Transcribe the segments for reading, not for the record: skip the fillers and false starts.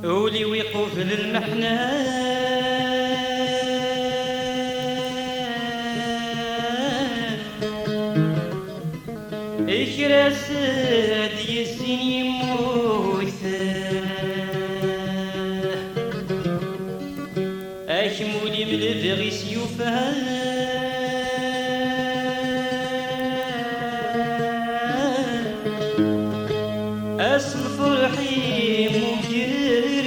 ولي ويقف للمحنة إكراس دي السين يموت أكمولي من البغي سيوفها أسم فرحي مجرر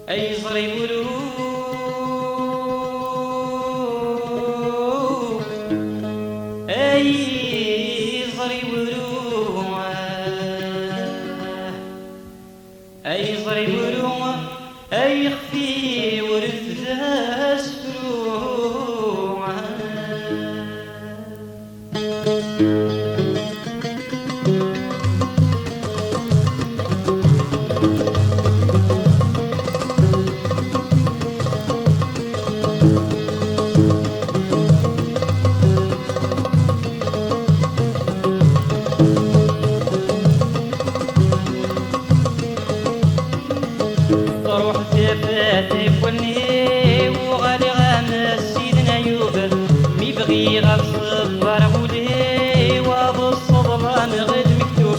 أي صري ولو أي صري ولو أي صري ولو أي خفي ورث ذا سفروع روح تفاتي فني وغالي غامس سيدنا يوبل ميبغي غتصبر ولي وابو الصدران غد مكتوب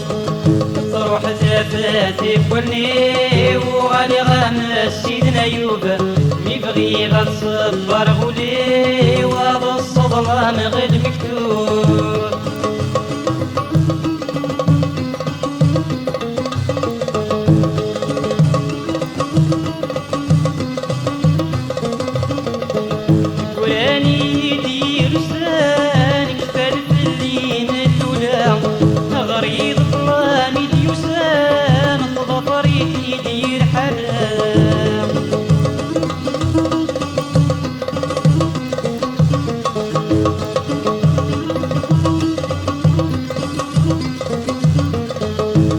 روح تفاتي فني وغالي غامس سيدنا يوبل ميبغي غتصبر ولي وابو الصدران غد مكتوب غريض ظلامي ديوسان الظفري يدير حرام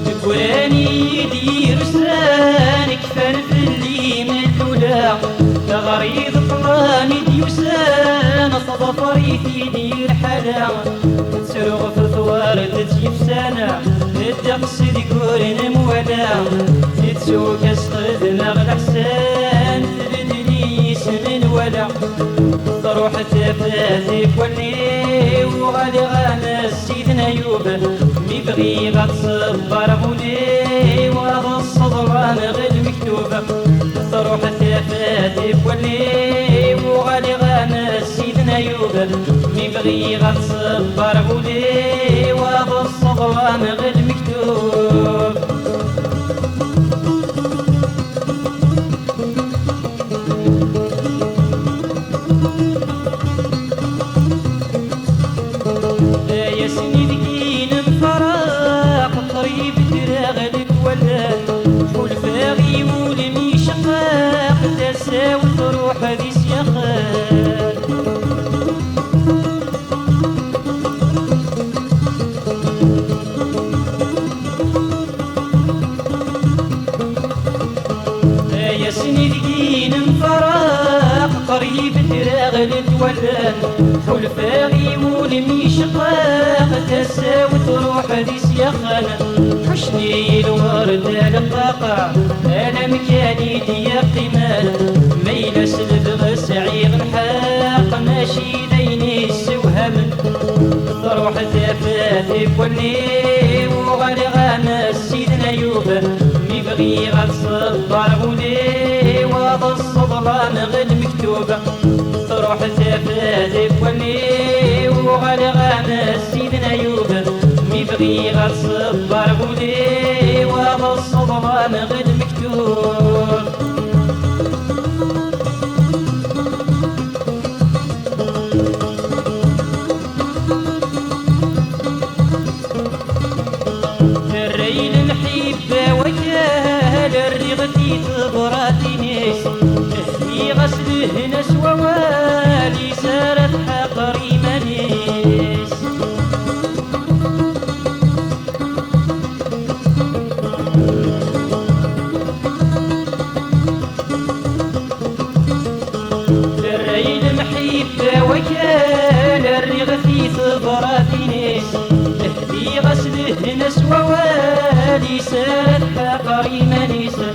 تقولاني يدير سانك فرفلي من اللولا غريض ظلامي ديوسان الظفري يدير حرام تسرغ في الثوار تتيفسانا الدقس ديكور نمولا تتسوك استغدنا غلحسان تبدلي اسم ولا تروح تفاتي كوني وغادي غانا سيدنا يوبل ميبغي غتصبر مولي وغا الصدران غد مكتوبة تروح تفاتي كوني وغادي غانا سيدنا يوبل ميبغي غتصبر مولي وغا الصدران غد مكتوب يا سنين كين الفراق قريب تراغلك ولا والفاغي ولمي شقاق تساوي تروح ذي سياخات يا سنين كين الفراق قريب تراغلك ولا والفاغي ولمي شقاق تساوي تروح ذي سياخنا حشني الورد القاقع انا مكاني ديا قمال ميلس البغس عيغ الحاق ماشي ديني السوهم تروح تفاتي كوني وغالي غانا سيدنا يوبل ميبغي غتصبر ولي وضى الصدران غد مكتوبة تروح تفاتي كوني وغالي غانا سيدنا يوبل ميبغي غتصبر ولي وضى الصدران غد مكتوب الريل الحبة وجال الرغتي تبراتي نيس تهدي غسله ناس ووالي سارت حقري مني غادي سالت حقري منيسة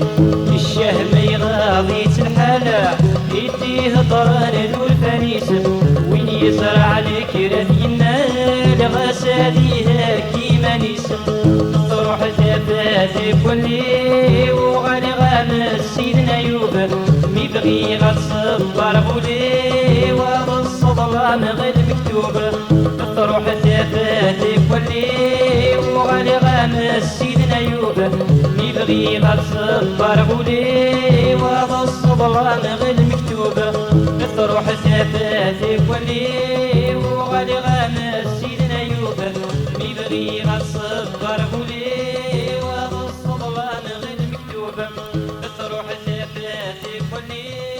الشهم يغاضي الحالة يدي هضران ذو الفنيسة وين يزرع الكرث ينال غساديها كيما نيسة تروح ثبات كلي وغادي غامس سيدنا يوب ميبغي غتصبر بولي والصدلان غير مكتوب تروح ثبات كلي وغادي غامس سيدنا يوب ميبغي غتصبر بولي والصدلان غير مكتوب تروح ثبات كلي وغادي غامس سيدنا يوب ميبغي غتصبر بولي والصدلان غير مكتوب تروح ثبات كلي